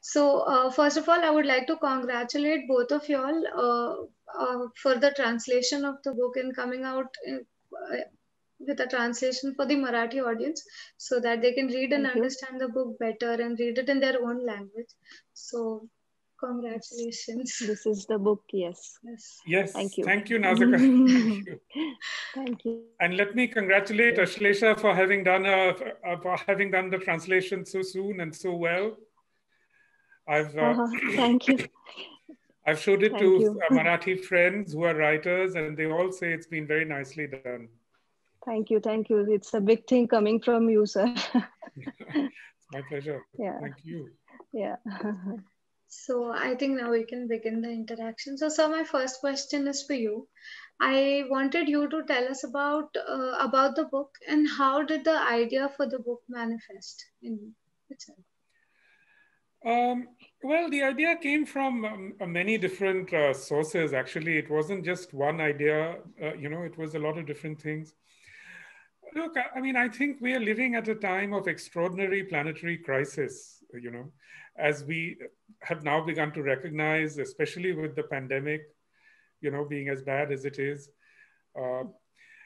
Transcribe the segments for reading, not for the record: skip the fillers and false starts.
So, first of all, I would like to congratulate both of y'all for the translation of the book and coming out with a translation for the Marathi audience so that they can read and Thank you. understand the book better and read it in their own language. So, Yes, congratulations. this is the book. Yes. Yes. Thank Yes, you. thank you, Nazika. Thank you. Thank you. And let me congratulate Ashlesha for having done the translation so soon and so well. I've Thank you. I've showed it Thank to you. Marathi friends who are writers, and they all say it's been very nicely done. Thank you. Thank you. It's a big thing coming from you, sir. It's my pleasure. Yeah. Thank you. Yeah. So, I think now we can begin the interaction. So, sir, my first question is for you. I wanted you to tell us about the book and how did the idea for the book manifest in itself. Um, well, the idea came from many different sources. Actually, it wasn't just one idea. It was a lot of different things. Look, I mean, I think we are living at a time of extraordinary planetary crisis, as we have now begun to recognize, especially with the pandemic, being as bad as it is. Uh,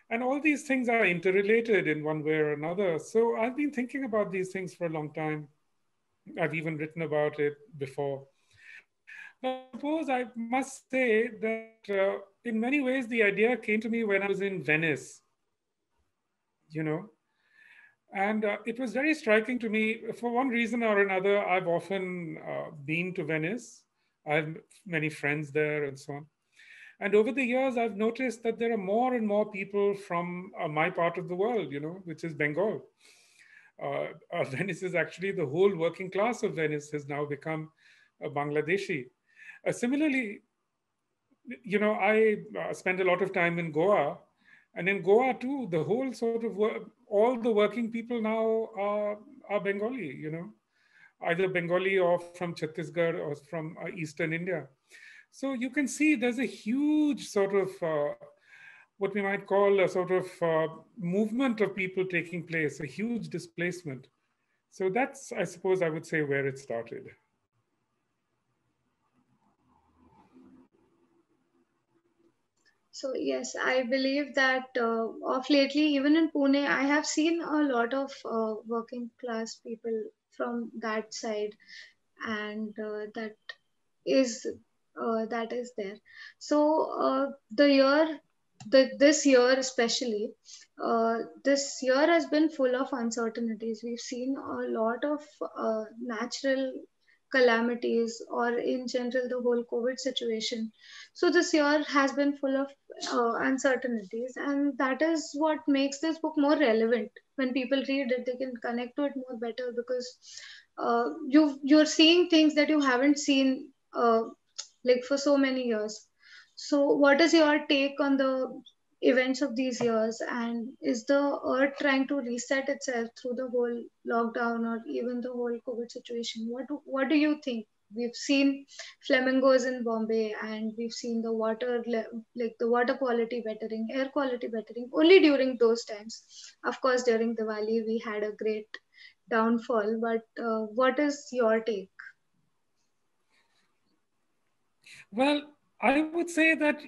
and all these things are interrelated in one way or another. So I've been thinking about these things for a long time. I've even written about it before. But I suppose I must say that in many ways, the idea came to me when I was in Venice, you know, and it was very striking to me. For one reason or another, I've often been to Venice. I have many friends there and so on. And over the years, I've noticed that there are more and more people from my part of the world, which is Bengal. Venice is actually the whole working class of Venice has now become Bangladeshi. Similarly, I spend a lot of time in Goa, and in Goa too, the whole sort of all the working people now are Bengali. Either Bengali or from Chhattisgarh or from Eastern India. So you can see there's a huge sort of what we might call a sort of movement of people taking place, a huge displacement. So that's, I suppose, I would say where it started. So yes, I believe that of lately, even in Pune, I have seen a lot of working class people from that side, and is that is there. So this year especially, this year has been full of uncertainties. We've seen a lot of natural calamities, or in general, the whole COVID situation. So this year has been full of uncertainties, and that is what makes this book more relevant. When people read it, they can connect to it more better because you're seeing things that you haven't seen like for so many years. So what is your take on the events of these years, and is the earth trying to reset itself through the whole lockdown or even the whole COVID situation? What do you think? We've seen flamingos in Bombay, and we've seen the like the water quality bettering, air quality bettering only during those times. Of course, during Diwali we had a great downfall, but what is your take? Well, I would say that,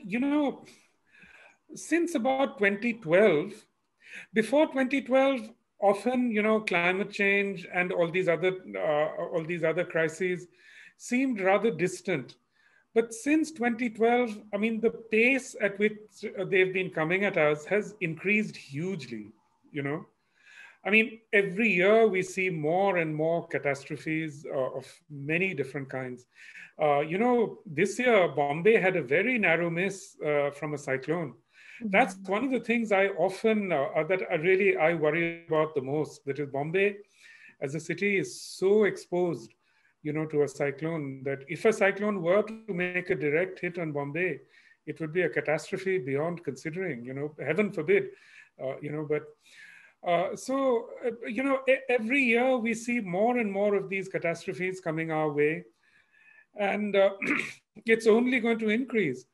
since about 2012, before 2012, often, climate change and all these other crises seemed rather distant. But since 2012, I mean, the pace at which they've been coming at us has increased hugely, you know. I mean, every year we see more and more catastrophes of many different kinds. This year, Bombay had a very narrow miss from a cyclone. That's one of the things I often, I worry about the most. That is, Bombay as a city is so exposed, to a cyclone that if a cyclone were to make a direct hit on Bombay, it would be a catastrophe beyond considering, heaven forbid, but every year we see more and more of these catastrophes coming our way, and it's only going to increase.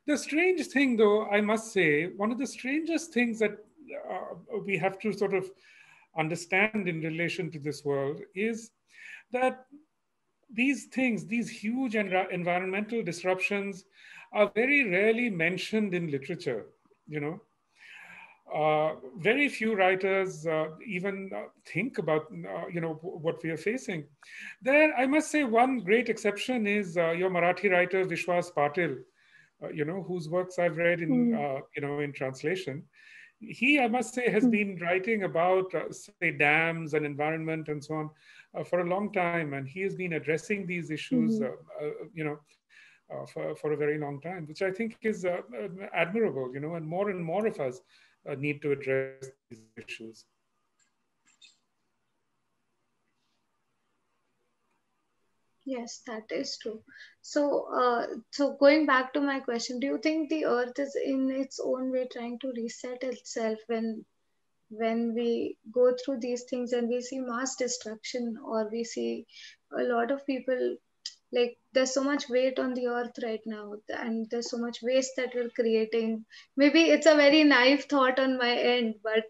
The strange thing, though, I must say, one of the strangest things that we have to sort of understand in relation to this world is that these things, these huge environmental disruptions are very rarely mentioned in literature, you know. Very few writers even think about, what we are facing. There, I must say, one great exception is your Marathi writer Vishwas Patil, whose works I've read in, in translation. He, I must say, has been writing about, say, dams and environment and so on for a long time, and he has been addressing these issues, for a very long time, which I think is admirable, and more of us need to address these issues. Yes, that is true. So going back to my question, do you think the Earth is in its own way trying to reset itself when we go through these things and we see mass destruction, or we see a lot of people, like there's so much weight on the earth right now, and there's so much waste that we're creating. Maybe it's a very naive thought on my end, but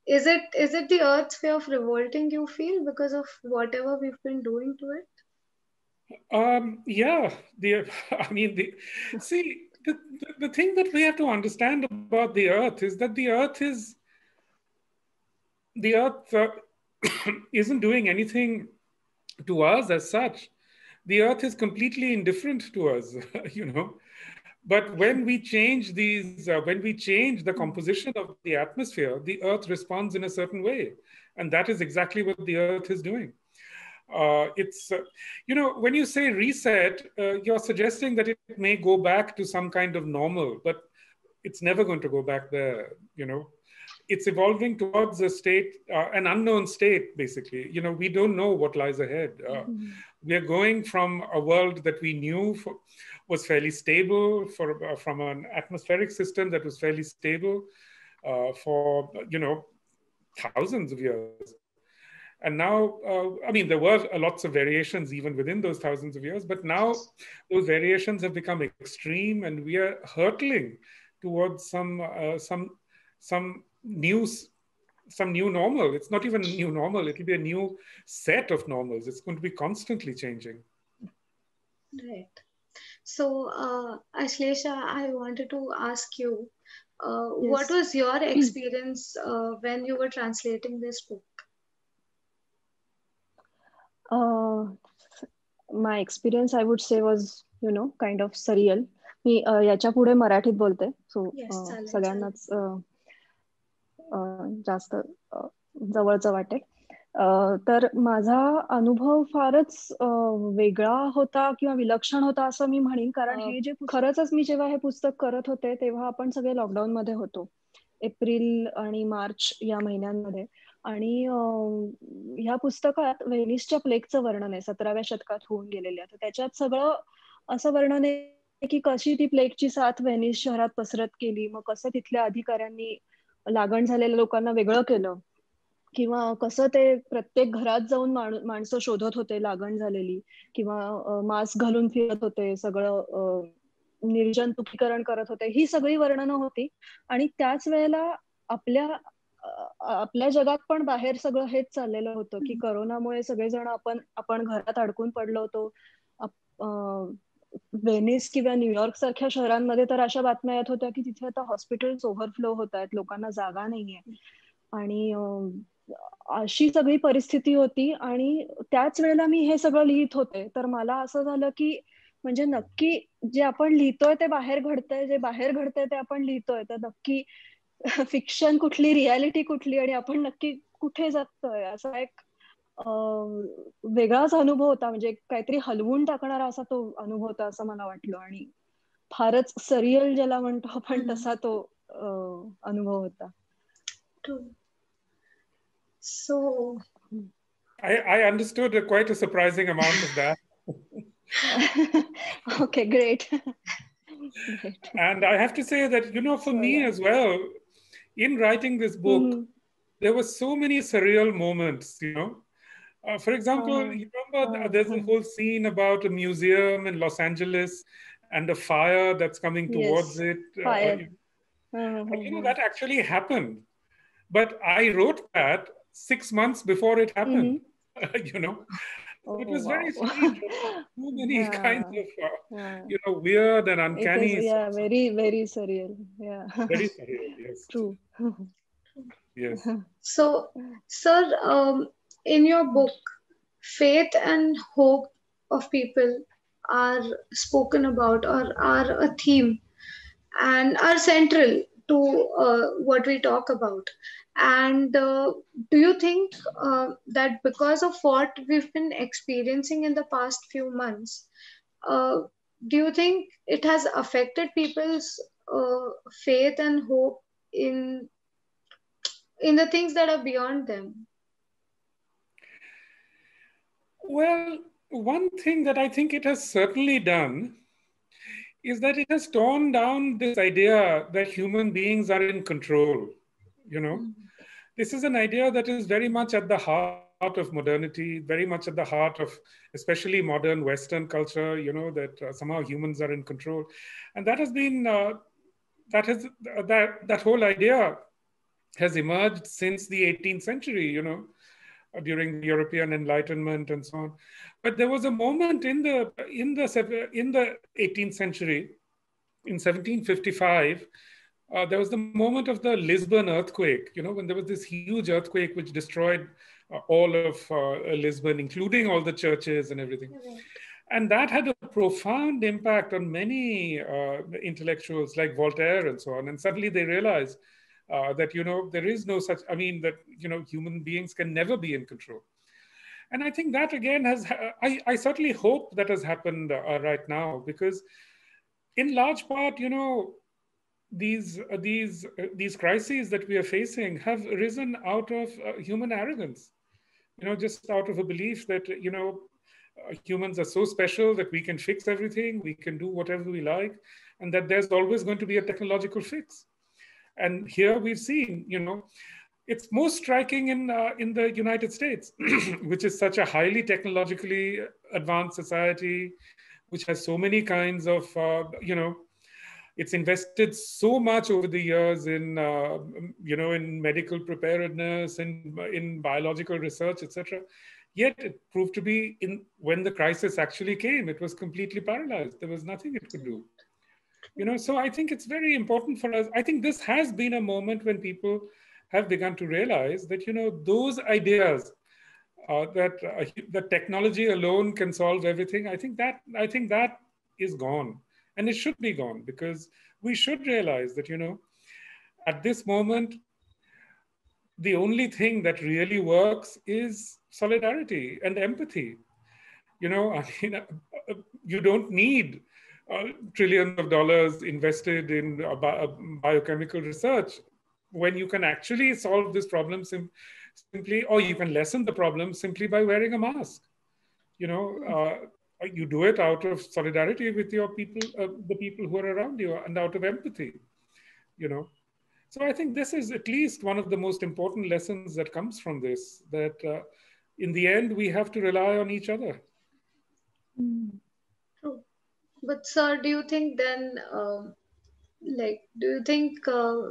is it the earth's way of revolting, you feel, because of whatever we've been doing to it? Yeah, I mean, see, the thing that we have to understand about the earth is that the earth isn't doing anything to us as such. The earth is completely indifferent to us, But when we change when we change the composition of the atmosphere, the earth responds in a certain way. And that is exactly what the earth is doing. It's, when you say reset, you're suggesting that it may go back to some kind of normal, but it's never going to go back there, It's evolving towards a state, an unknown state, basically. We don't know what lies ahead. We are going from a world that we knew was fairly stable, from an atmospheric system that was fairly stable for, thousands of years. And now, I mean, there were lots of variations even within those thousands of years, but now those variations have become extreme, and we are hurtling towards some new normal. It's not even a new normal. It'll be a new set of normals. It's going to be constantly changing. Right. So, Ashlesha, I wanted to ask you, what was your experience when you were translating this book? My experience, I would say, was, kind of surreal. मी याच्या पुढे मराठीत बोलते, सो सगळ्यांनाच जास्त जवळचं वाटेल. तर माझा अनुभव फारच वेगळा होता किंवा विलक्षण होता असं मी म्हणेन, कारण हे जे खरंच मी जेव्हा हे पुस्तक करत होते तेव्हा आपण सगळे लॉकडाऊन मध्ये होतो, एप्रिल आणि मार्च या महिन्यांमध्ये. आणि ह्या पुस्तकात व्हेनिसच्या प्लेगचं वर्णन आहे, 17व्या शतकात होऊन गेलेल्या. तर त्याच्यात सगळं असं वर्णन आहे की कशी ती प्लेगची साथ व्हेनिस शहरात पसरत गेली, मग कसं तिथल्या अधिकाऱ्यांनी लागण झालेल्या लोकांना वेगळं केलं, किंवा कसं ते प्रत्येक घरात जाऊन माणसं शोधत होते लागण झालेली, किंवा मास्क घालून फिरत होते, सगळं निर्जंतुकीकरण करत होते. ही सगळी वर्णनं होती. आणि त्याच वेळेला आपल्या जगात पण बाहेर सगळं हेच चाललेलं होतं की करोनामुळे सगळेजण आपण घरात अडकून पडलो होतो. व्हेनिस किंवा न्यूयॉर्क सारख्या शहरांमध्ये तर अशा बातम्या येत होत्या की तिथे आता हॉस्पिटल्स ओव्हरफ्लो होत आहेत, लोकांना जागा नाहीये. आणि अशी सगळी परिस्थिती होती. आणि त्याच वेळेला मी हे सगळं लिहित होते, तर मला असं झालं की म्हणजे नक्की जे आपण लिहितोय ते बाहेर घडतंय, जे बाहेर घडतंय ते आपण लिहितोय, तर नक्की फिक्शन कुठली, रियालिटी कुठली, आणि आपण नक्की कुठे जातोय, असा एक वेगळाच अनुभव होता. म्हणजे काहीतरी हलवून टाकणारा असा तो अनुभव होता असं मला वाटलं. आणि फारच सरियल ज्याला म्हणतो आपण तसा तो अनुभव होता. So I understood quite a surprising amount of that. Okay, great. And I have to say that, for me as well, in writing this book, there were so many surreal moments, For example, you remember there's a whole scene about a museum in Los Angeles and a fire that's coming towards it. That actually happened. But I wrote that 6 months before it happened, So it Oh, was very wow. strange. Too many kinds Yeah. of, Yeah. weird and It is, uncanny yeah, sorts of, very, very surreal. Yeah. very surreal. Yes, True. yes. So, sir, in your book, faith and hope of people are spoken about or are a theme and are central to what we talk about. And do you think that because of what we've been experiencing in the past few months, uh, do you think it has affected people's faith and hope in the things that are beyond them? Well, one thing that I think it has certainly done is that it has torn down this idea that human beings are in control. You know, this is an idea that is very much at the heart of modernity, very much at the heart of especially modern Western culture, that somehow humans are in control. And that has been, that whole idea has emerged since the 18th century, during the European Enlightenment and so on. But there was a moment in the 18th century, in 1755, there was the moment of the Lisbon earthquake, when there was this huge earthquake which destroyed all of Lisbon, including all the churches and everything. And that had a profound impact on many intellectuals like Voltaire and so on. And suddenly they realized that, there is no such, that, human beings can never be in control. And I think that again I certainly hope that has happened right now, because in large part, these crises that we are facing have risen out of human arrogance, just out of a belief that, humans are so special that we can fix everything, we can do whatever we like, and that there's always going to be a technological fix. And here we've seen, it's most striking in the United States, which is such a highly technologically advanced society, which has so many kinds of, it's invested so much over the years in, in medical preparedness and in biological research, etc. Yet it proved to be, when the crisis actually came, it was completely paralyzed. There was nothing it could do. So I think it's very important for us. I think this has been a moment when people have begun to realize that, those ideas that technology alone can solve everything, I think that is gone. And it should be gone, because we should realize that, at this moment, the only thing that really works is solidarity and empathy. You don't need trillions of dollars invested in biochemical research when you can actually solve this problem simply, or you can lessen the problem simply by wearing a mask. You do it out of solidarity with your people, the people who are around you, and out of empathy. So I think this is at least one of the most important lessons that comes from this, that in the end, we have to rely on each other. True. But sir, do you think then, do you think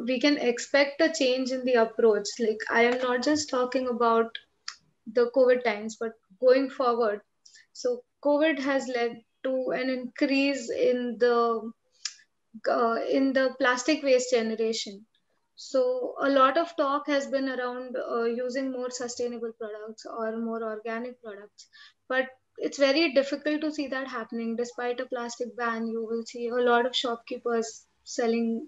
we can expect a change in the approach? Like, I am not just talking about the COVID times, but going forward. So COVID has led to an increase in the plastic waste generation. So a lot of talk has been around using more sustainable products or more organic products, but it's very difficult to see that happening. Despite a plastic ban, you will see a lot of shopkeepers selling,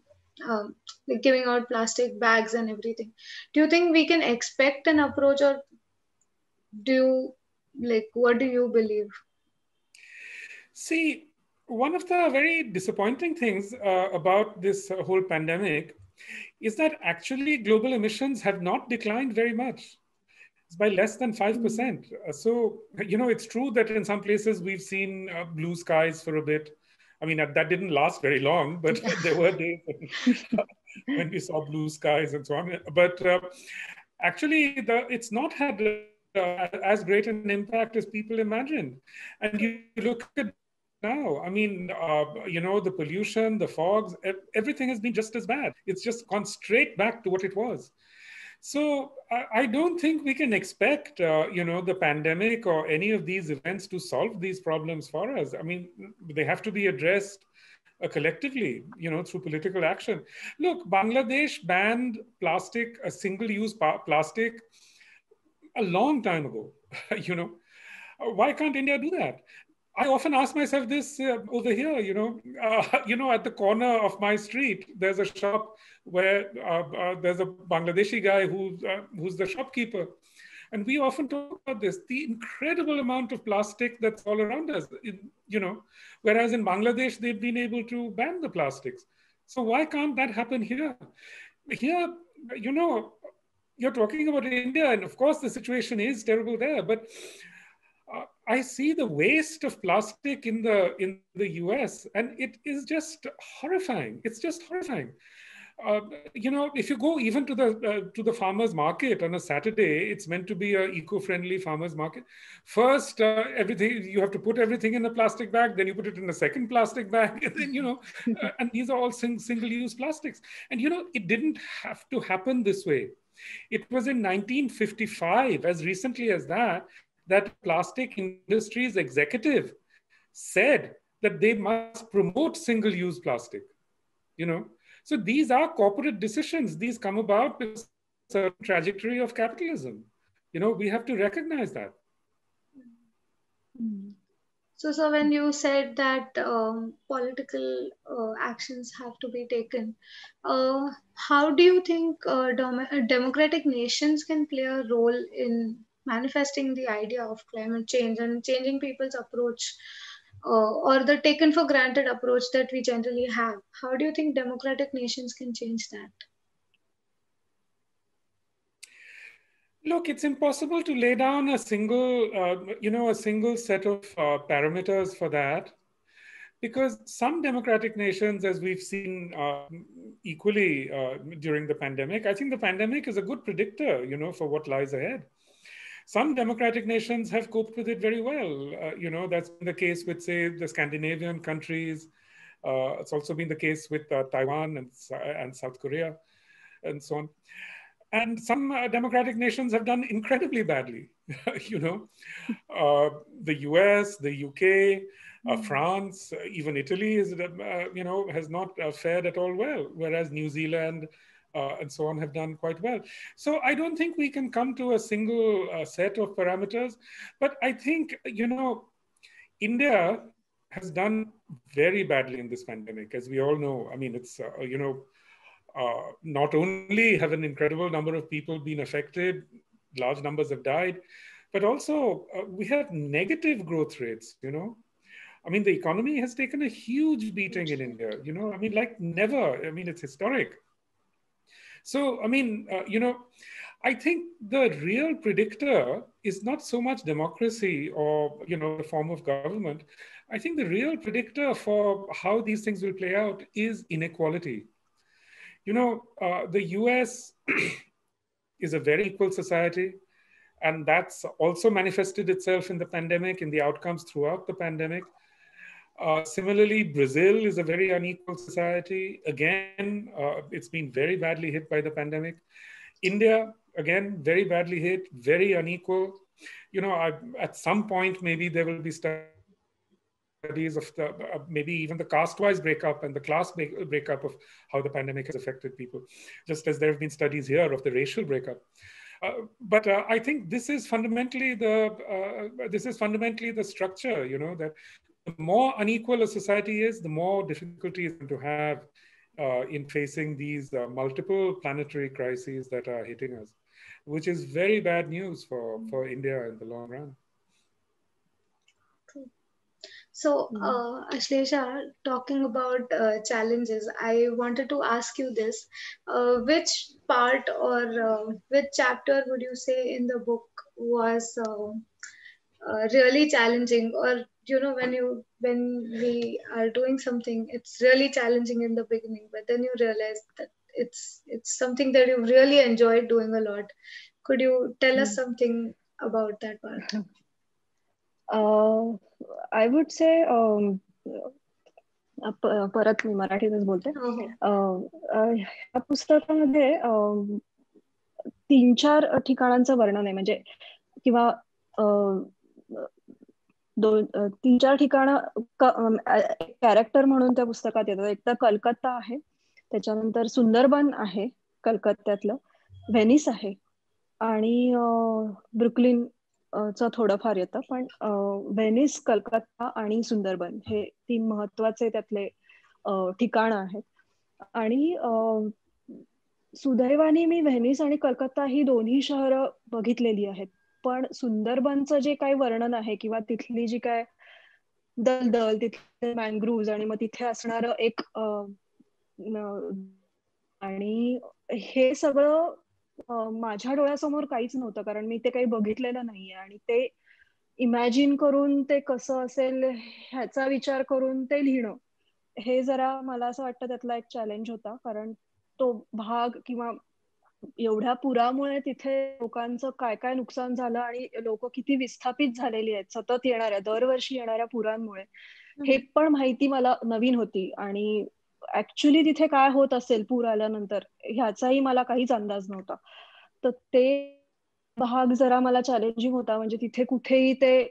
like giving out plastic bags and everything. Do you think we can expect an approach, or do you what do you believe? See, one of the very disappointing things about this whole pandemic is that actually global emissions have not declined very much. It's by less than 5%. So, it's true that in some places we've seen blue skies for a bit. That didn't last very long, but there were days when we saw blue skies and so on. But actually, it's not had as great an impact as people imagined. And you look at now, the pollution, the fogs, everything has been just as bad. It's just gone straight back to what it was. So I don't think we can expect, the pandemic or any of these events to solve these problems for us. I mean, they have to be addressed collectively, through political action. Look, Bangladesh banned plastic, a single-use plastic, a long time ago. you know, why can't India do that? I often ask myself this over here. At the corner of my street, there's a shop where there's a Bangladeshi guy who's the shopkeeper, and we often talk about this: the incredible amount of plastic that's all around us. Whereas in Bangladesh they've been able to ban the plastics. So why can't that happen here? Here, you're talking about India, and of course the situation is terrible there, but I see the waste of plastic in the US, and it is just horrifying. It's just horrifying. If you go even to the farmers market on a Saturday, it's meant to be an eco-friendly farmers market. First, everything you have to put everything in a plastic bag, then you put it in a second plastic bag, and then and these are all single-use plastics. And it didn't have to happen this way. It was in 1955, as recently as that plastic industries executive said that they must promote single-use plastic. So these are corporate decisions. These come about because of a trajectory of capitalism. We have to recognize that. So when you said that political actions have to be taken, how do you think democratic nations can play a role in manifesting the idea of climate change and changing people's approach, or the taken for granted approach that we generally have? How do you think democratic nations can change that? Look, it's impossible to lay down a single set of parameters for that, because some democratic nations, as we've seen equally during the pandemic, I think the pandemic is a good predictor, for what lies ahead. Some democratic nations have coped with it very well. That's been the case with, say, the Scandinavian countries. It's also been the case with Taiwan and South Korea, and so on. And some democratic nations have done incredibly badly. The US, the UK, France, even Italy has not fared at all well, whereas New Zealand and so on have done quite well. So I don't think we can come to a single set of parameters, but I think, India has done very badly in this pandemic, as we all know. I mean, it's, not only have an incredible number of people been affected, large numbers have died, but also we have negative growth rates, I mean, the economy has taken a huge beating in India, I mean, like never. I mean, it's historic. So, I mean, I think the real predictor is not so much democracy or, the form of government. I think the real predictor for how these things will play out is inequality. The US is a very equal society, and that's also manifested itself in the pandemic, in the outcomes throughout the pandemic. Similarly, Brazil is a very unequal society. Again, it's been very badly hit by the pandemic. India, again, very badly hit, very unequal. At some point, maybe there will be studies of maybe even the caste-wise breakup and the class breakup of how the pandemic has affected people, just as there have been studies here of the racial breakup. But I think this is fundamentally the structure. That the more unequal a society is, the more difficulty it's going to have in facing these multiple planetary crises that are hitting us, which is very bad news for India in the long run. So, Ashlesha, talking about challenges, I wanted to ask you this. Which part or which chapter would you say in the book was really challenging? Or, when we are doing something, it's really challenging in the beginning, but then you realize that it's something that you really enjoyed doing a lot. Could you tell us something about that part? I would say परत मी मराठीतच बोलते. ह्या पुस्तकामध्ये 3-4 ठिकाणांचं वर्णन आहे, म्हणजे किंवा 3-4 ठिकाणं कॅरेक्टर म्हणून त्या पुस्तकात येतात. एक तर कलकत्ता आहे, त्याच्यानंतर सुंदरबन आहे कलकत्त्यातलं, व्हेनिस आहे आणि ब्रुकलिन चं थोडंफार येतं, पण व्हेनिस, कलकत्ता आणि सुंदरबन हे 3 महत्वाचे त्यातले ठिकाणं आहेत. आणि सुदैवाने मी व्हेनिस आणि कलकत्ता ही दोन्ही शहरं बघितलेली आहेत, पण सुंदरबनचं जे काही वर्णन आहे किंवा तिथली जी काय दलदल, तिथले मॅनग्रुव्ज आणि मग तिथे असणारं एक आणि हे सगळं माझ्या डोळ्यासमोर काहीच नव्हतं, कारण मी ते काही बघितलेलं नाहीये. आणि ते इमॅजिन करून ते कसं असेल ह्याचा विचार करून ते लिहिणं, हे जरा मला असं वाटतं त्यातला एक चॅलेंज होता. कारण तो भाग किंवा एवढ्या पुरामुळे तिथे लोकांचं काय काय नुकसान झालं आणि लोक किती विस्थापित झालेली आहेत सतत येणाऱ्या, दरवर्षी येणाऱ्या पुरांमुळे, हे पण माहिती मला नवीन होती. आणि ऍक्च्युली तिथे काय होत असेल पूर आल्यानंतर ह्याचाही मला काहीच अंदाज नव्हता. तर ते भाग जरा मला चॅलेंजिंग होता. म्हणजे तिथे कुठेही ते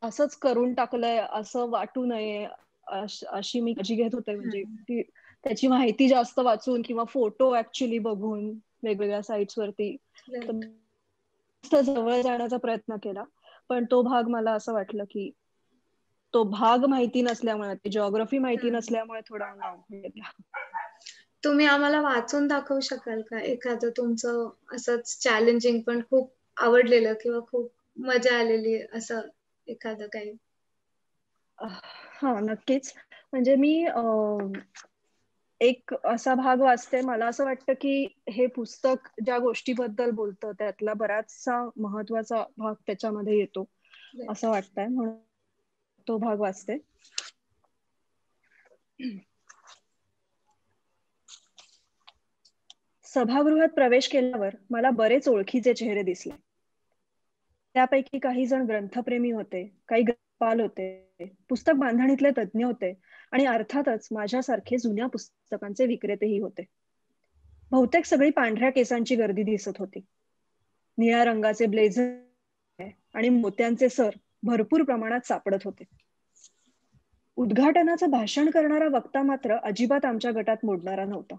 असंच करून टाकलंय असं वाटू नये अशी मी काळजी घेत होते. म्हणजे त्याची माहिती जास्त वाचून किंवा फोटो ऍक्च्युली बघून वेगवेगळ्या साइट्स वरती जवळ जाण्याचा प्रयत्न केला. पण तो भाग मला असं वाटलं की तो भाग माहिती नसल्यामुळे, जिओग्राफी माहिती नसल्यामुळे थोडा तुम्ही आम्हाला वाचून दाखवू शकाल का एखादं तुमचं असंच चॅलेंजिंग पण खूप आवडलेलं किंवा खूप मजा आलेली असं एखादं काही? हा, नक्कीच. म्हणजे मी एक असा भाग वाचते, मला असं वाटतं की हे पुस्तक ज्या गोष्टीबद्दल बोलतं त्यातला बराचसा महत्वाचा भाग त्याच्यामध्ये येतो असं वाटतंय, म्हणून तो भाग वाचते. सभागृहात प्रवेश केल्यावर मला बरेच ओळखीचे चेहरे दिसले. त्यापैकी काही जण ग्रंथप्रेमी होते, काही ग्रंथपाल होते, पुस्तक बांधणीतले तज्ज्ञ होते आणि अर्थातच माझ्यासारखे जुन्या पुस्तकांचे विक्रेतेही होते. बहुतेक सगळी पांढऱ्या केसांची गर्दी दिसत होती. निळ्या रंगाचे ब्लेझर आणि मोत्यांचे सर भरपूर प्रमाणात सापडत होते. उद्घाटनाचं भाषण करणारा वक्ता मात्र अजिबात आमच्या गटात मोडणारा नव्हता.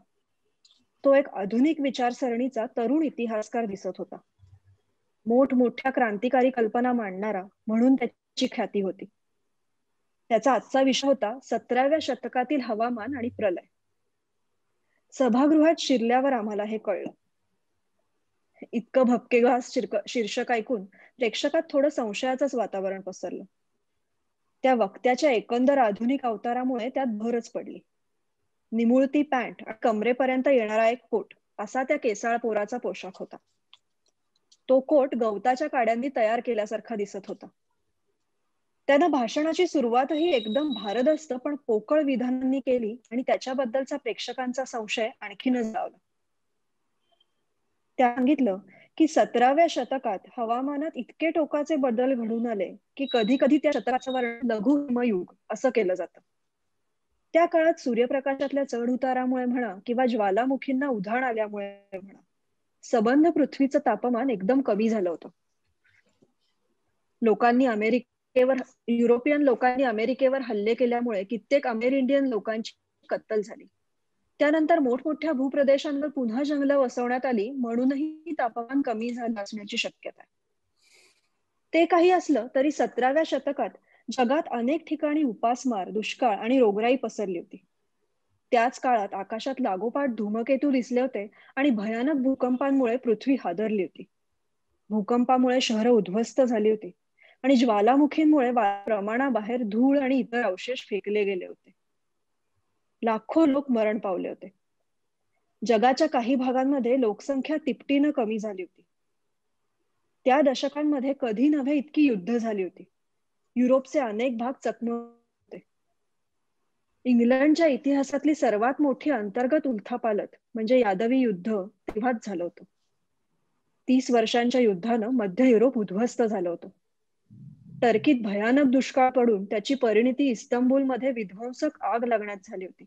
तो एक आधुनिक विचारसरणीचा तरुण इतिहासकार दिसत होता. मोठमोठ्या क्रांतिकारी कल्पना मांडणारा म्हणून त्याची ख्याती होती. त्याचा आजचा विषय होता 17व्या शतकातील हवामान आणि प्रलय. सभागृहात शिरल्यावर आम्हाला हे कळलं. इतकं भपकेबाज शीर्षक ऐकून प्रेक्षकात थोडं संशयाचंच वातावरण पसरलं. त्या वक्त्याच्या एकंदर आधुनिक अवतारामुळे त्यात भरच पडली. निमुळती पॅन्ट आणि कमरेपर्यंत येणारा एक कोट असा त्या केसाळ पोराचा पोशाख होता. तो कोट गवताच्या काड्यांनी तयार केल्यासारखा दिसत होता. त्यानं भाषणाची सुरुवातही एकदम भारदस्त पण पोकळ विधानांनी केली आणि त्याच्याबद्दलचा प्रेक्षकांचा संशय आणखीनच लावला. त्या सांगितलं की 17व्या शतकात हवामानात इतके टोकाचे बदल घडून आले की कधी कधी त्या शतकाचं वर्णन लघु हिमयुग असं केलं जातं. त्या काळात सूर्यप्रकाशातल्या चढ उतारामुळे म्हणा किंवा ज्वालामुखींना उधाण आल्यामुळे म्हणा, सबंध पृथ्वीचं तापमान एकदम कमी झालं होतं. युरोपियन लोकांनी अमेरिकेवर हल्ले केल्यामुळे कित्येक अमेरिंडियन लोकांची कत्तल झाली. त्यानंतर मोठमोठ्या भूप्रदेशांवर पुन्हा जंगलं वसवण्यात आली, म्हणूनही तापमान कमी झालं असण्याची शक्यता आहे. ते काही असलं तरी 17व्या शतकात जगात अनेक ठिकाणी उपासमार, दुष्काळ आणि रोगराई पसरली होती. त्याच काळात आकाशात लागोपाठ धूमकेतू दिसले होते आणि भयानक भूकंपांमुळे पृथ्वी हादरली होती. भूकंपामुळे शहरं उद्ध्वस्त झाली होती आणि ज्वालामुखींमुळे प्रमाणाबाहेर धूळ आणि इतर अवशेष फेकले गेले होते. लाखो लोक मरण पावले होते. जगाच्या काही भागांमध्ये लोकसंख्या तिपटीनं कमी झाली होती. त्या दशकांमध्ये कधी नव्हे इतकी युद्ध झाली होती. युरोपचे अनेक भाग चकमक होते. इंग्लंडच्या इतिहासातली सर्वात मोठी अंतर्गत उलथापालथ म्हणजे यादवी युद्ध तेव्हाच झालं होतं. 30 वर्षांच्या युद्धानं मध्य युरोप उद्ध्वस्त झालं होतं. टर्कीत भयानक दुष्काळ पडून त्याची परिणिती इस्तंबूलमध्ये विध्वंसक आग लागण्यात झाली होती.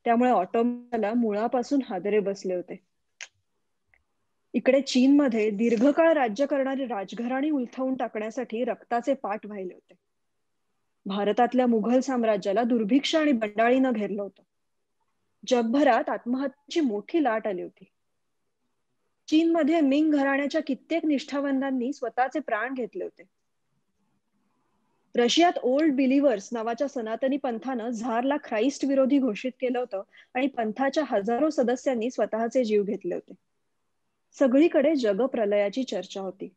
त्यामुळे ऑटोमनला मुळापासून हादरे बसले होते. इकडे चीनमध्ये दीर्घकाळ राज्य करणारी राजघराणी उलथवून टाकण्यासाठी रक्ताचे पाट वाहिले होते. भारतातल्या मुघल साम्राज्याला दुर्भिक्ष आणि बंडाळीनं घेरलं होतं. जगभरात आत्महत्येची मोठी लाट आली होती. चीनमध्ये मिंग घराण्याच्या कित्येक निष्ठावंतांनी स्वतःचे प्राण घेतले होते. रशियात ओल्ड बिलिव्हर्स नावाच्या सनातनी पंथानं झारला ख्राईस्ट विरोधी घोषित केलं होतं आणि पंथाच्या हजारो सदस्यांनी स्वतःचे जीव घेतले होते. सगळीकडे जगप्रलयाची चर्चा होती.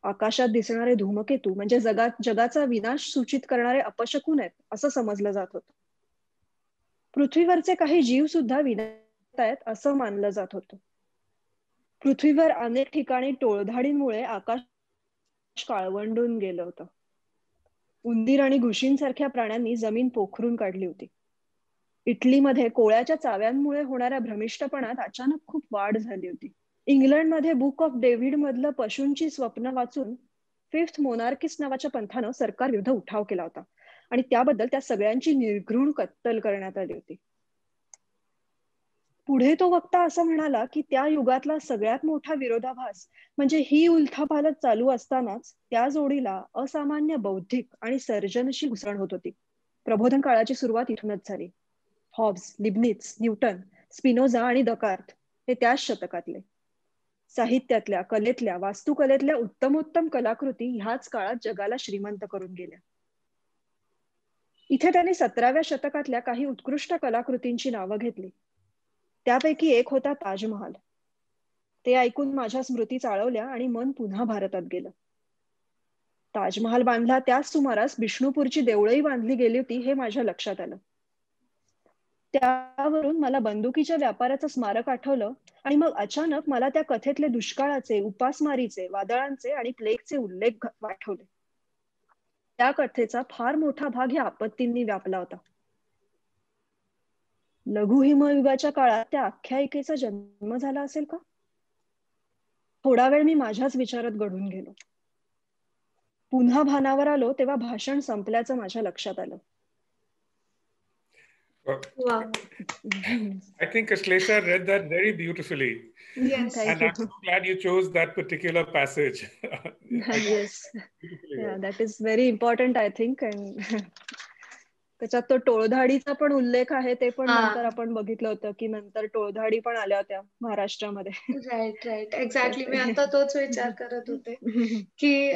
आकाशात दिसणारे धूमकेतू म्हणजे जगाचा विनाश सूचित करणारे अपशकुन आहेत असं समजलं जात होतं. पृथ्वीवरचे काही जीव सुद्धा विनाश आहेत असं मानलं जात होतं. पृथ्वीवर अनेक ठिकाणी टोळधाडींमुळे आकाश काळवंडून गेलं होतं. उंदीर आणि घुशींसारख्या प्राण्यांनी जमीन पोखरून काढली होती. इटलीमध्ये कोळ्याच्या चाव्यांमुळे होणाऱ्या भ्रमिष्टपणात अचानक खूप वाढ झाली होती. इंग्लंडमध्ये बुक ऑफ डेव्हिड मधलं पशूंची स्वप्न वाचून फिफ्थ मोनार्किस्ट नावाच्या पंथानं सरकार विरुद्ध उठाव केला होता आणि त्याबद्दल त्या सगळ्यांची निर्घृण कत्तल करण्यात आली होती. पुढे तो वक्ता असं म्हणाला की त्या युगातला सगळ्यात मोठा विरोधाभास म्हणजे ही उलथापालथ चालू असतानाच त्या जोडीला असामान्य बौद्धिक आणि सर्जनशील घुसळण होत होती. प्रबोधन काळाची सुरुवात इथूनच झाली. हॉब्स, लिबनिट्झ, न्यूटन, स्पिनोझा आणि दकार्त हे त्याच शतकातले. साहित्यातल्या, कलेतल्या, वास्तुकलेतल्या उत्तमोत्तम कलाकृती ह्याच काळात जगाला श्रीमंत करून गेल्या. इथे त्यांनी 17व्या शतकातल्या काही उत्कृष्ट कलाकृतींची नावं घेतली. त्यापैकी एक होता ताजमहाल. ते ऐकून माझ्या स्मृती चाळवल्या आणि मन पुन्हा भारतात गेलं. ताजमहाल बांधला त्याच सुमारास बिष्णुपूरची देवळही बांधली गेली होती हे माझ्या लक्षात आलं. त्यावरून मला बंदुकीच्या व्यापाराचं स्मारक आठवलं आणि मग अचानक मला त्या कथेतले दुष्काळाचे, उपासमारीचे, वादळांचे आणि प्लेगचे उल्लेख आठवले. त्या कथेचा फार मोठा भाग ह्या आपत्तींनी व्यापला होता. लघु हिमयुगाच्या काळात त्या आख्यायिकेचा जन्म झाला असेल का? थोडा वेळ मी माझ्याच विचारात गढून गेलो. पुन्हा भानावर आलो तेव्हा भाषण संपल्याचं माझ्या लक्षात आलं. Wow. I think Ashlesha read that very beautifully. Yes. And I'm so glad you chose that particular passage. Yes. Yeah, that is very important, I think. And त्याच्यात तो टोळधाडीचा पण उल्लेख आहे ते पण नंतर आपण बघितलं होतं की नंतर टोळधाडी पण आल्या होत्या महाराष्ट्रामध्ये. Right right exactly. मी आता तोच विचार करत होते की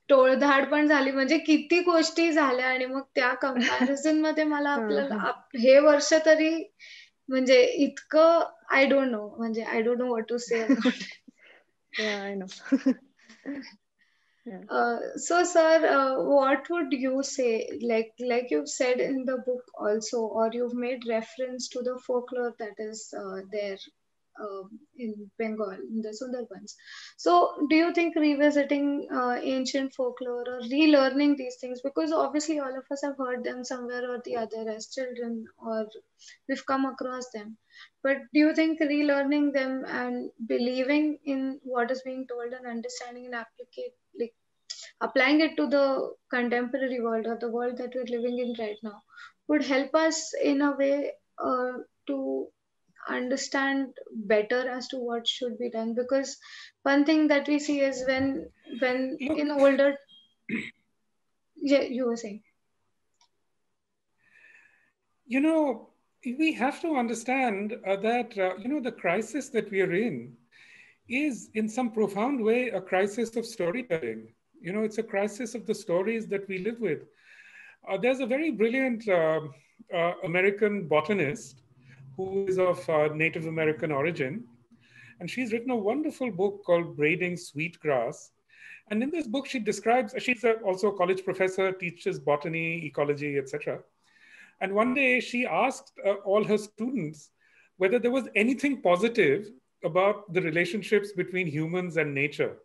टोळधाड पण झाली म्हणजे किती गोष्टी झाल्या आणि मग त्या कंपॅरिझन मध्ये मला आपल्याला हे वर्ष तरी म्हणजे इतकं I don't know what to say. I know. So sir, what would you say, like you've said in the book also, or you've made reference to the folklore that is there in Bengal, in the Sundarbans. So do you think revisiting ancient folklore or relearning these things, because obviously all of us have heard them somewhere or the other as children, or we've come across them, but do you think relearning them and believing in what is being told and understanding and applying it to the contemporary world or the world that we're living in right now would help us in a way to understand better as to what should be done? Because one thing that we see is when in older yeah, you were saying, we have to understand that the crisis that we are in is in some profound way a crisis of storytelling. It's a crisis of the stories that we live with. There's a very brilliant American botanist who is of Native American origin, and she's written a wonderful book called Braiding Sweetgrass. And in this book, she describes, she's also a college professor, teaches botany, ecology, etc. And one day she asked all her students whether there was anything positive about the relationships between humans and nature.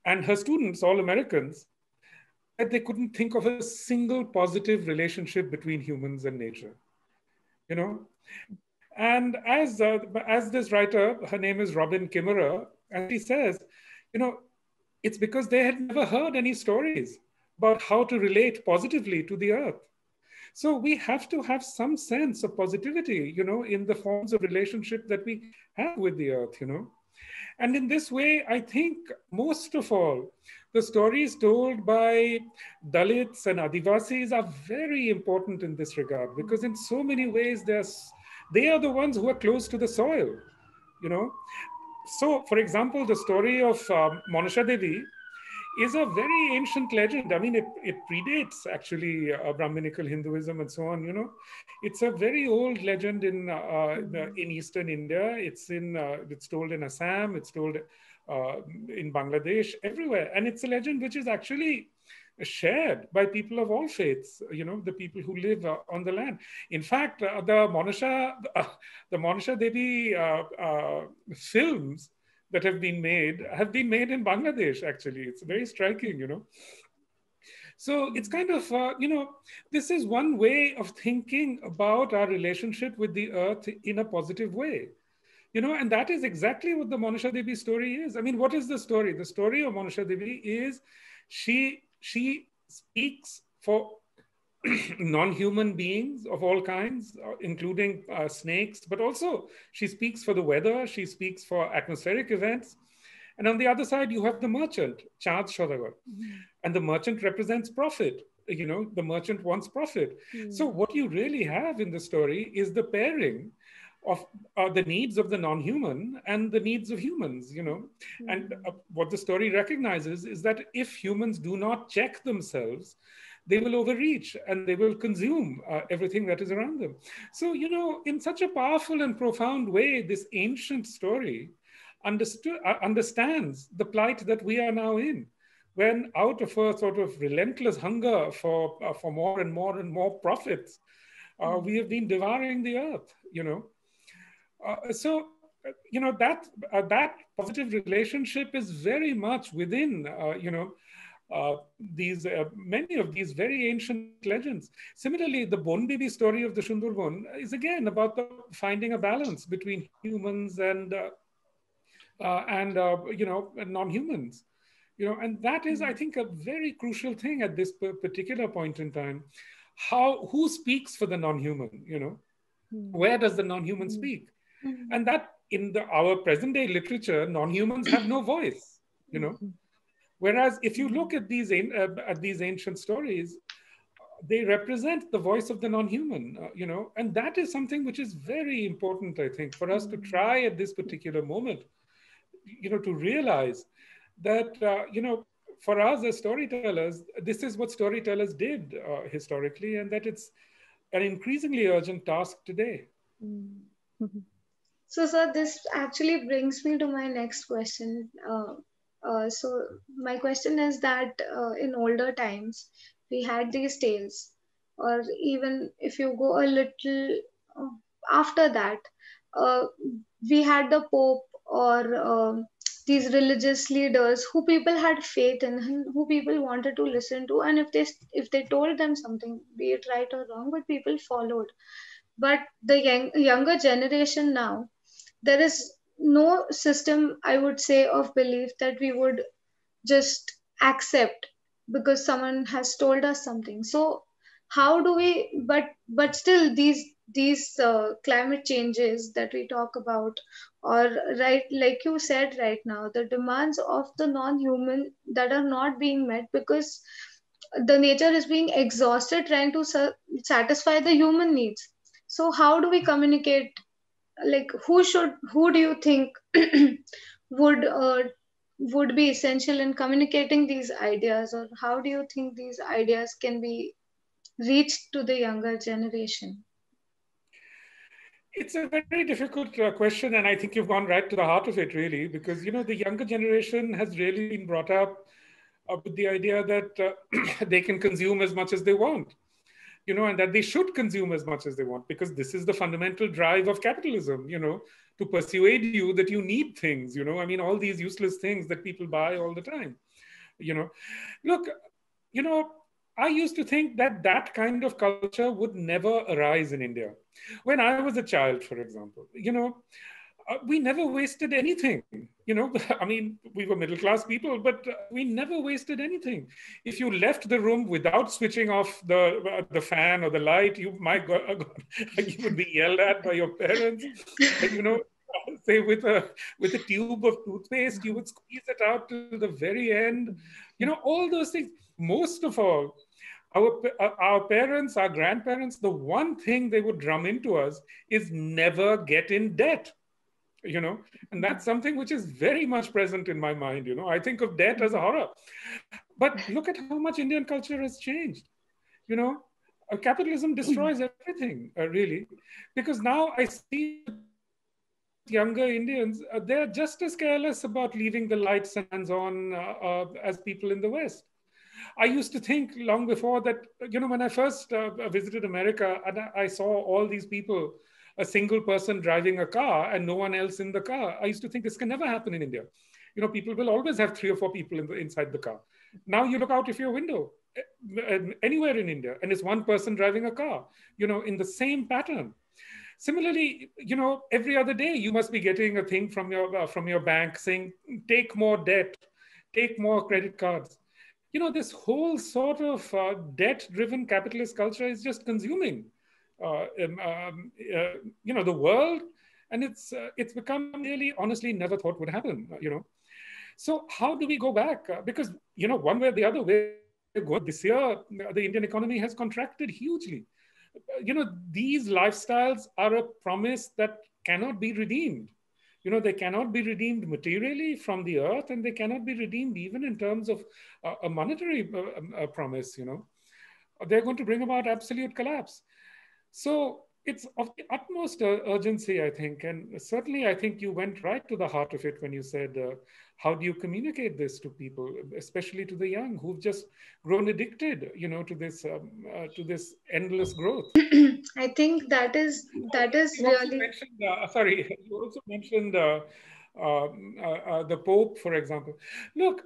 And her students, all Americans, said they couldn't think of a single positive relationship between humans and nature. And as this writer, her name is Robin Kimmerer, and she says, it's because they had never heard any stories about how to relate positively to the earth. So we have to have some sense of positivity, in the forms of relationship that we have with the earth. And in this way, I think most of all, the stories told by Dalits and Adivasis are very important in this regard, because in so many ways, they are the ones who are close to the soil, you know. So, for example, the story of Monasha Devi is a very ancient legend. I mean, it predates actually Brahminical Hinduism and so on. It's a very old legend in Eastern India. It's told in Assam. It's told in Bangladesh, everywhere. And it's a legend which is actually shared by people of all faiths, the people who live on the land. In fact, the Monasha Devi films that have been made in Bangladesh, actually. It's very striking. So it's kind of, this is one way of thinking about our relationship with the earth in a positive way. And that is exactly what the Monasha Devi story is. I mean, what is the story? The story of Monasha Devi is she speaks for non-human beings of all kinds, including snakes, but also she speaks for the weather, she speaks for atmospheric events. And on the other side, you have the merchant, Chand Saudagar. And the merchant represents profit. The merchant wants profit. So what you really have in the story is the pairing of the needs of the non-human and the needs of humans, And what the story recognizes is that if humans do not check themselves, they will overreach and they will consume everything that is around them. So, in such a powerful and profound way, this ancient story understands the plight that we are now in, when out of a sort of relentless hunger for more and more and more profits, we have been devouring the earth, So, that positive relationship is very much within, many of these very ancient legends. Similarly, the Bonbibi story of the Sundarban is again about finding a balance between humans and non-humans. And that is, I think, a very crucial thing at this particular point in time. Who speaks for the non-human? Where does the non-human speak? And that in our present day literature, non-humans have no voice. Whereas if you look at these ancient stories, they represent the voice of the non-human, and that is something which is very important, I think, for us to try at this particular moment, to realize that, for us as storytellers, this is what storytellers did historically, and that it's an increasingly urgent task today. So, sir, this actually brings me to my next question. So my question is that in older times, we had these tales, or even if you go a little after that, we had the Pope or these religious leaders who people had faith in, who people wanted to listen to, and if they told them something, be it right or wrong, but people followed. But the younger generation now, there is no system, I would say, of belief that we would just accept because someone has told us something. So how do we, but still these climate changes that we talk about, or right, like you said right now, the demands of the non-human that are not being met because the nature is being exhausted trying to satisfy the human needs. So how do we communicate? Like who do you think would would be essential in communicating these ideas, or how do you think these ideas can be reached to the younger generation? It's a very difficult question, and I think you've gone right to the heart of it, really, because the younger generation has really been brought up with the idea that they can consume as much as they want, and that they should consume as much as they want, because this is the fundamental drive of capitalism, to persuade you that you need things, I mean, all these useless things that people buy all the time, Look, I used to think that that kind of culture would never arise in India. When I was a child, for example, we never wasted anything. I mean, we were middle-class people, but we never wasted anything. If you left the room without switching off the fan or the light, you would be yelled at by your parents. Say with a tube of toothpaste, you would squeeze it out to the very end. All those things. Most of all, our parents, our grandparents, the one thing they would drum into us is never get in debt. And that's something which is very much present in my mind. I think of debt as a horror. But look at how much Indian culture has changed. Capitalism destroys everything, really. Because now I see younger Indians, they're just as careless about leaving the lights and fans on as people in the West. I used to think long before that, when I first visited America and I saw all these people, a single person driving a car and no one else in the car, I used to think this can never happen in India. People will always have 3 or 4 people inside the car. Now you look out of your window anywhere in India and it's one person driving a car, in the same pattern. Similarly, every other day you must be getting a thing from your bank saying, take more debt, take more credit cards. This whole sort of debt-driven capitalist culture is just consuming the world, and it's become really, honestly, never thought would happen. So how do we go back? Because one way or the other way, this year the Indian economy has contracted hugely. These lifestyles are a promise that cannot be redeemed. They cannot be redeemed materially from the earth, and they cannot be redeemed even in terms of a monetary promise. They're going to bring about absolute collapse. So it's of the utmost urgency, I think. And certainly, I think you went right to the heart of it when you said, how do you communicate this to people, especially to the young who've just grown addicted, to this endless growth? I think that is really. You also mentioned the Pope, for example. Look,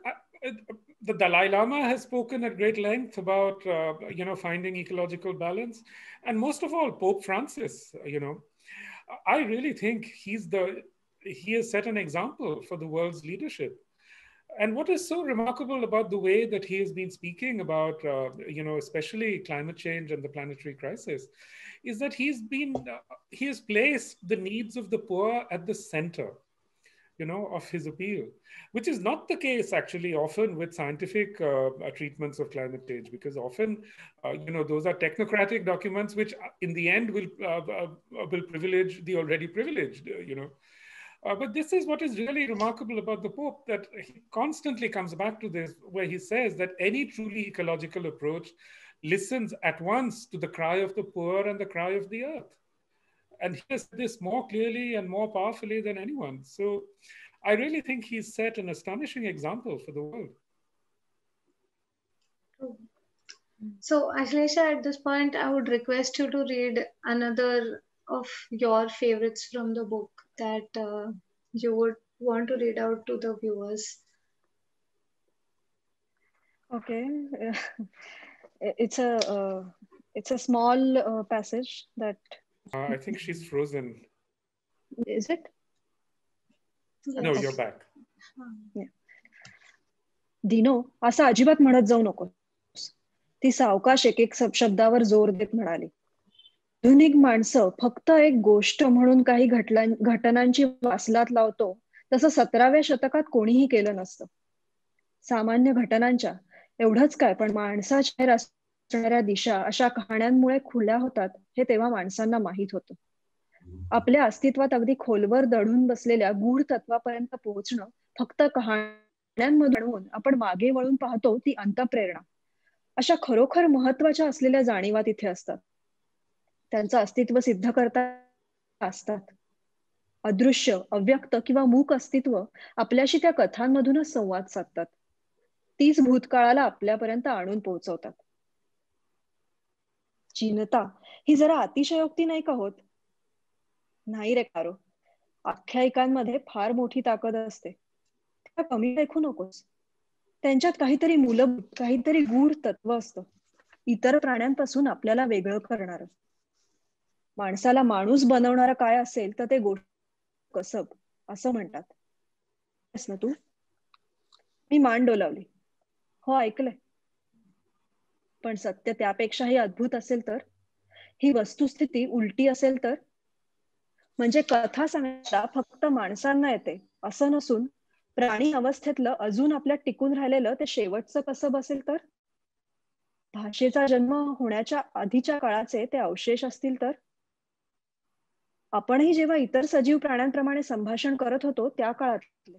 the Dalai Lama has spoken at great length about finding ecological balance, and most of all, Pope Francis. I really think he has set an example for the world's leadership. And what is so remarkable about the way that he has been speaking about, especially climate change and the planetary crisis, is that he has placed the needs of the poor at the center, of his appeal, which is not the case actually often with scientific treatments of climate change, because often, those are technocratic documents which in the end will privilege the already privileged, But this is what is really remarkable about the Pope, that he constantly comes back to this, where he says that any truly ecological approach listens at once to the cry of the poor and the cry of the earth. And he has said this more clearly and more powerfully than anyone. So I really think he's set an astonishing example for the world. So Ashlesha, at this point, I would request you to read another of your favorites from the book that you would want to read out to the viewers. Okay. It's a small passage that... I think she's frozen. Is it? Yes. No, you're back. Yeah. दिनो, असं अजिबात म्हणत जाऊ नकोस. ती सावकाश एक एक शब्दावर जोर देत म्हणाली. आधुनिक माणसं फक्त एक गोष्ट म्हणून काही घटनांची वासलात लावतो, तसं 17व्या शतकात कोणीही केलं नसतं. सामान्य घटनांच्या एवढंच काय, पण माणसाच्या असणाऱ्या दिशा अशा कहाण्यांमुळे खुल्या होतात हे तेव्हा माणसांना माहीत होतं. आपल्या अस्तित्वात अगदी खोलवर दडून बसलेल्या गूढ तत्वापर्यंत पोहोचणं फक्त कहाण्यांमधून आपण मागे वळून पाहतो ती अंतःप्रेरणा. अशा खरोखर महत्वाच्या असलेल्या जाणीवा तिथे असतात. त्यांचं अस्तित्व सिद्ध करता असतात. अदृश्य, अव्यक्त किंवा मूक अस्तित्व आपल्याशी त्या कथांमधूनच संवाद साधतात. तीच भूतकाळाला आपल्यापर्यंत आणून पोहोचवतात. चिंता ही जरा अतिशयोक्ती नाही का होत? नाही रे कारो, आख्यायिकांमध्ये फार मोठी ताकद असते. त्या कमी ऐकू नकोस. त्यांच्यात काहीतरी मूलभूत, काहीतरी गूढ तत्व असतं, इतर प्राण्यांपासून आपल्याला वेगळं करणारं. माणसाला माणूस बनवणारं काय असेल तर ते गोष्ट कसब असं म्हणतात. ना तू? मी मान डोलावली. हो, ऐकलंय. पण सत्य त्यापेक्षाही अद्भुत असेल तर, ही वस्तुस्थिती उलटी असेल तर, म्हणजे कथा सांगायला फक्त माणसांना येते असं नसून प्राणी अवस्थेतलं अजून आपल्यात टिकून राहिलेलं ते शेवटचं कसब असेल तर, भाषेचा जन्म होण्याच्या आधीच्या काळाचे ते अवशेष असतील तर, आपणही जेव्हा इतर सजीव प्राण्यांप्रमाणे संभाषण करत होतो त्या काळातले,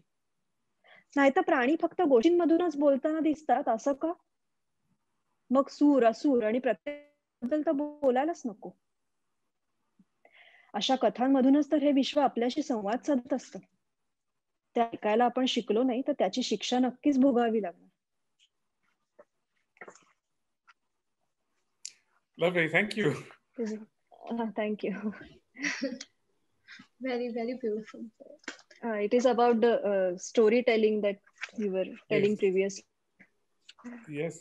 नाहीतर प्राणी फक्त गोष्टींमधूनच बोलताना दिसतात असं का? मग सूर, असुर आणि प्रत्येकाबद्दल तर बोलायलाच नको. अशा कथांमधूनच तर हे विश्व आपल्याशी संवाद साधत असतं. त्या ऐकायला आपण शिकलो नाही तर त्याची शिक्षा नक्कीच भोगावी लागणार. Lovely, thank you. Thank you. Very, very beautiful. It is about the storytelling that you were telling previously. Yes.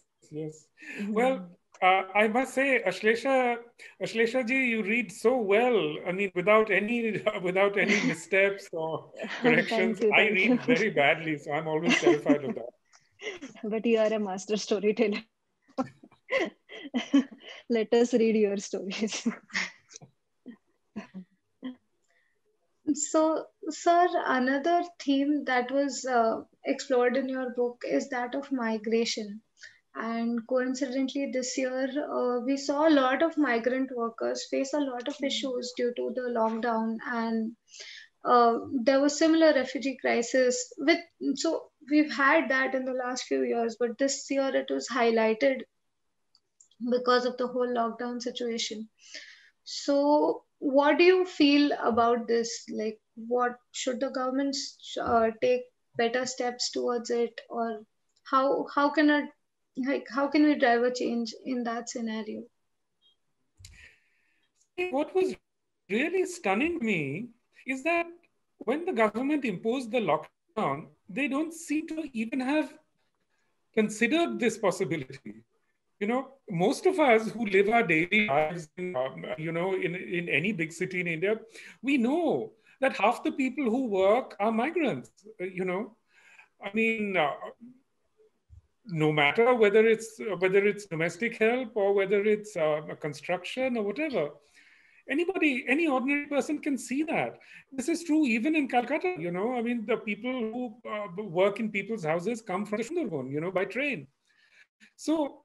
Well, I must say, Ashlesha ji, you read so well. I mean, without any missteps or corrections. Thank I you. read very badly, so I'm always terrified of that. But you are a master storyteller. Let us read your stories. So, sir, another theme that was explored in your book is that of migration. And coincidentally, this year, we saw a lot of migrant workers face a lot of issues due to the lockdown, and there was similar refugee crisis. So we've had that in the last few years, but this year it was highlighted because of the whole lockdown situation. So, what do you feel about this? Like, what should the government take better steps towards it, or how can it how can we drive a change in that scenario? What was really stunning to me is that when the government imposed the lockdown, they don't seem to even have considered this possibility. You know, most of us who live our daily lives in any big city in India, we know that half the people who work are migrants. I mean, no matter whether it's domestic help or whether it's construction or whatever, any ordinary person can see that. This is true even in Calcutta. I mean, the people who work in people's houses come from the Sundarban, by train. So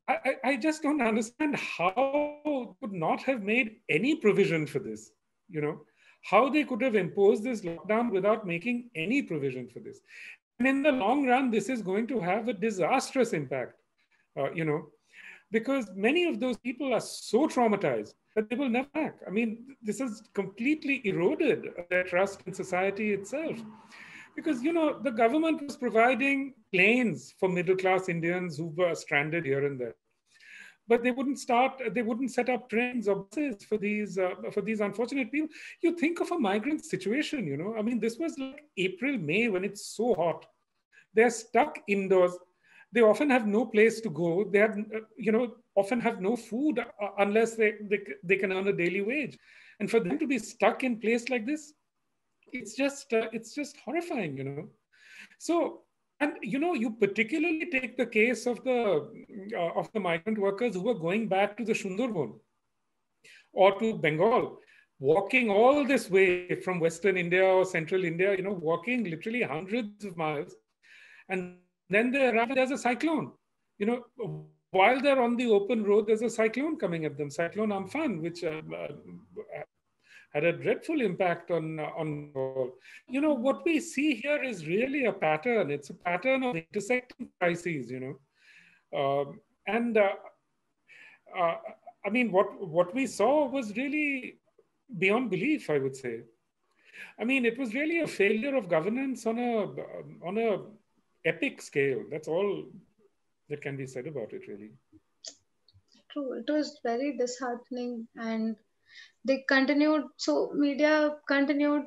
I just don't understand how could not have made any provision for this, how they could have imposed this lockdown without making any provision for this. And in the long run, this is going to have a disastrous impact, because many of those people are so traumatized that they will never back. I mean, this has completely eroded their trust in society itself. Because, the government was providing planes for middle-class Indians who were stranded here and there. But they wouldn't set up trains or buses for these unfortunate people. You think of a migrant situation, I mean, this was like April, May, when it's so hot. They're stuck indoors. They often have no place to go. They have, often have no food unless they can earn a daily wage. And for them to be stuck in place like this, it's just horrifying. So, and you particularly take the case of the migrant workers who were going back to the Sundarban or to Bengal, walking all this way from Western India or Central India, walking literally hundreds of miles. And then they arrive, there's a cyclone. While they're on the open road, there's a cyclone coming at them, Cyclone Amphan, which had a dreadful impact on all. What we see here is really a pattern. It's a pattern of intersecting crises. And I mean, what we saw was really beyond belief, I would say. I mean, it was really a failure of governance on a epic scale. That's all that can be said about it, really. True, it was very disheartening, and media continued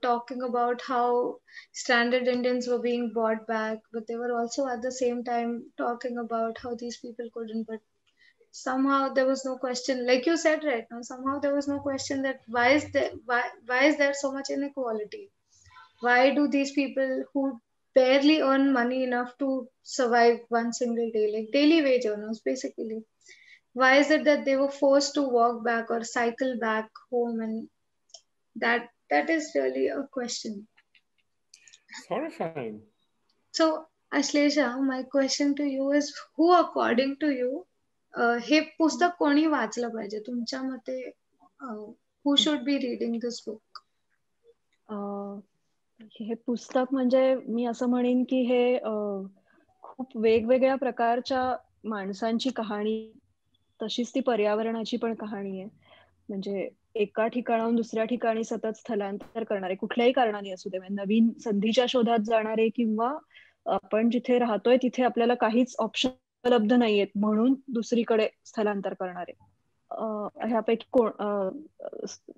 talking about how stranded Indians were being brought back, but they were also at the same time talking about how these people couldn't. But somehow there was no question, like you said right now, somehow there was no question that why is there so much inequality? Why do these people who barely earn money enough to survive one single day, like daily wage earners basically, why is it that they were forced to walk back or cycle back home? And that is really a question. It's horrifying. So Ashlesha, my question to you is, who according to you हे पुस्तक कोणी वाचलं पाहिजे तुमच्या मते? who should be reading this book? हे पुस्तक म्हणजे मी असं म्हणेन की हे खूप वेगवेगळ्या प्रकारच्या माणसांची कहाणी, तशीच ती पर्यावरणाची पण कहाणी आहे. म्हणजे एका ठिकाणाहून दुसऱ्या ठिकाणी सतत स्थलांतर करणारे, कुठल्याही कारणाने असू दे, नवीन संधीच्या शोधात जाणारे, किंवा आपण जिथे राहतोय तिथे आपल्याला काहीच ऑप्शन उपलब्ध नाहीयेत म्हणून दुसरीकडे स्थलांतर करणारे, ह्यापैकी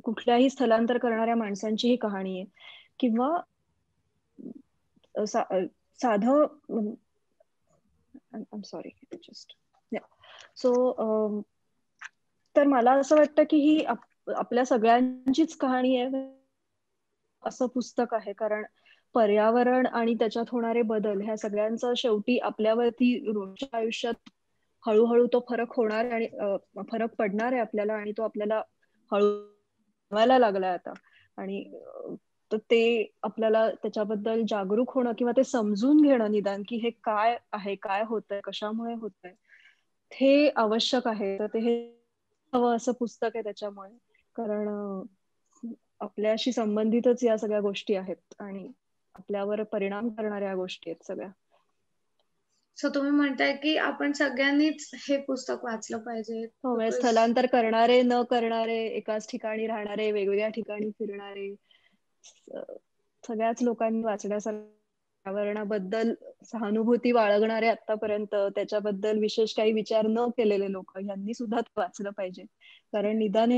कुठल्याही स्थलांतर करणाऱ्या माणसांची ही कहाणी आहे. किंवा साधं सॉरी जस्ट सो तर मला असं वाटतं की ही आपल्या सगळ्यांचीच कहाणी आहे असं पुस्तक आहे. कारण पर्यावरण आणि त्याच्यात होणारे बदल ह्या सगळ्यांचा शेवटी आपल्यावरती रोजच्या आयुष्यात हळूहळू तो फरक होणार आणि फरक पडणार आहे आपल्याला, आणि तो आपल्याला हळू व्हायला लागलाय आता. आणि तर ते आपल्याला त्याच्याबद्दल जागरूक होणं किंवा ते समजून घेणं निदान की हे काय आहे, काय होतंय, कशामुळे होतंय, हे आवश्यक आहे. तर ते हे हवं असं पुस्तक आहे त्याच्यामुळे, कारण आपल्याशी संबंधितच या सगळ्या गोष्टी आहेत आणि आपल्यावर परिणाम करणाऱ्या गोष्टी आहेत सगळ्या. सो तुम्ही म्हणताय की आपण सगळ्यांनीच हे पुस्तक वाचलं पाहिजे? हो, स्थलांतर करणारे, न करणारे, एकाच ठिकाणी राहणारे, वेगवेगळ्या ठिकाणी फिरणारे, सगळ्याच लोकांनी वाचण्यासारखं. पर्यावरणाबद्दल सहानुभूती बाळगणारे आतापर्यंत, त्याच्याबद्दल विशेष काही विचार न केलेले लोक, यांनी सुद्धा वाचलं पाहिजे. कारण निदान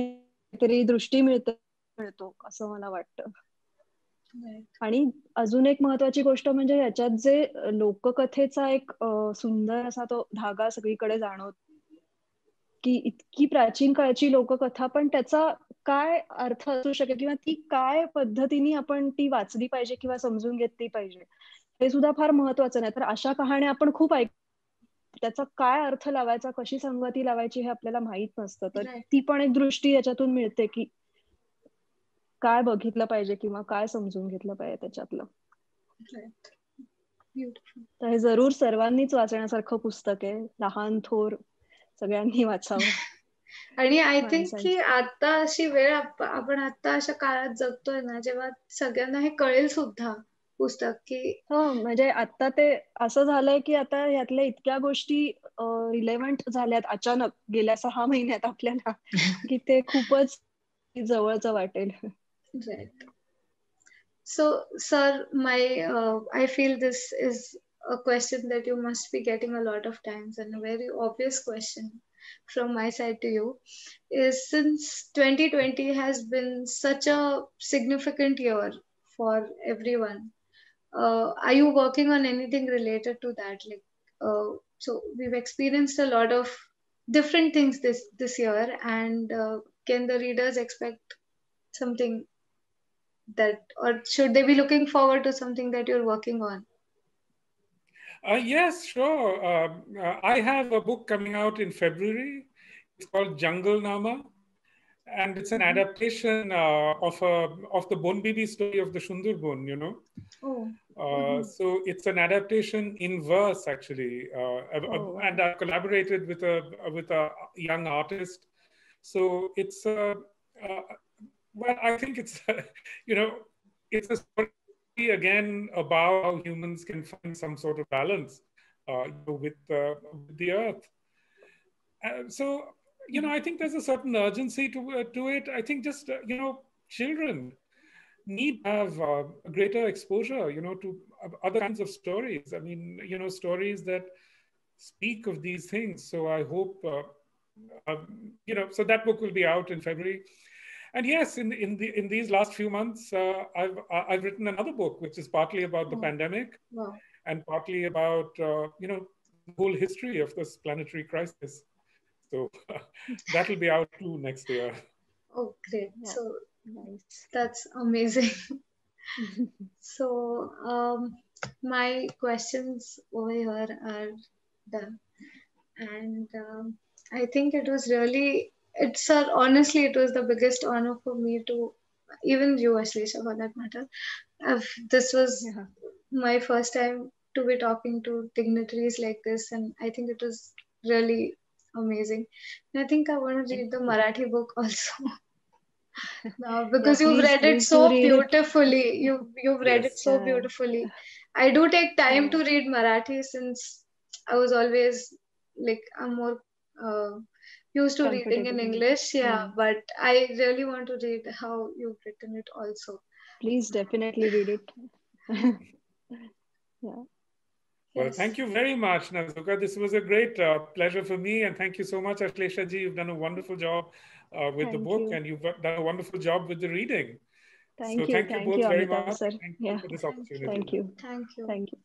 तरी दृष्टी मिळतो असं मला वाटतं. आणि अजून एक महत्वाची गोष्ट म्हणजे याच्यात जे लोककथेचा एक सुंदर असा तो धागा सगळीकडे जाणवतो, की इतकी प्राचीन काळची लोककथा, पण त्याचा काय अर्थ असू शकेल किंवा ती काय पद्धतीने आपण ती वाचली पाहिजे किंवा समजून घेतली पाहिजे, हे सुद्धा फार महत्वाचं. नाही तर अशा कहाण्या आपण खूप त्याचा काय अर्थ लावायचा, कशी संगती लावायची हे आपल्याला माहित नसतं. तर ती पण एक दृष्टी याच्यातून मिळते की काय बघितलं पाहिजे किंवा काय समजून घेतलं पाहिजे त्याच्यातलं. तर हे जरूर सर्वांनीच वाचण्यासारखं पुस्तक आहे, लहान थोर सगळ्यांनी वाचावं. आणि आय थिंक की आता अशी वेळ आपण आता अशा काळात जगतोय ना, जेव्हा सगळ्यांना हे कळेल सुद्धा पुस्तक की हो, म्हणजे आता ते असं झालंय की आता यातल्या इतक्या गोष्टी रिलेव्हंट झाल्यात अचानक गेल्या 6 महिन्यात आपल्याला की ते खूपच जवळचं वाटेल. Right. So, sir, I feel this is a question that you must be getting a lot of times, and a very obvious question from my side to you is, since 2020 has been such a significant year for everyone, are you working on anything related to that? Like, so we've experienced a lot of different things this year, and can the readers expect something that, or should they be looking forward to something that you're working on? Yes, sure. I have a book coming out in February. It's called Jungle Nama, and it's an adaptation of the Bonbibi story of the Sundurbun, you know. Oh. So it's an adaptation in verse, actually, and I've collaborated with a young artist. So it's well, I think it's you know, it's a story again about how humans can find some sort of balance with the earth. So you know, I think there's a certain urgency to it. I think just you know, children need to have a greater exposure, you know, to other kinds of stories. I mean, you know, stories that speak of these things. So I hope, you know, so that book will be out in February. And yes, in these last few months, I've written another book, which is partly about the pandemic, and partly about you know, the whole history of this planetary crisis. So that'll be out too next year. Oh, great. Yeah. So Nice. that's amazing. So my questions over here are done. And I think it was really, honestly, it was the biggest honor for me to, even you, Ashlesha, for that matter. This was Yeah. my first time to be talking to dignitaries like this, and I think it was really amazing. And I think I want to read the Marathi book also. Now, Yeah, because you've read it please do so read it. beautifully. You've read it Yes. so Yeah. beautifully. I do take time Yeah. to read Marathi since I was always like I'm more used to reading in Comfortable in it. English. Yeah, Mm. but I really want to read how you've written it also. Please definitely read it. Yeah. Well, Yes. thank you very much, Nazuka. This was a great pleasure for me. And thank you so much, Ashlesha ji. You've done a wonderful job with the Thank book, you. and you've done a wonderful job with the reading. So Thank you. thank you Thank you, both very Amita much. sir. Thank you Yeah. for this Thank opportunity. you. Thank you. Thank you. Thank you.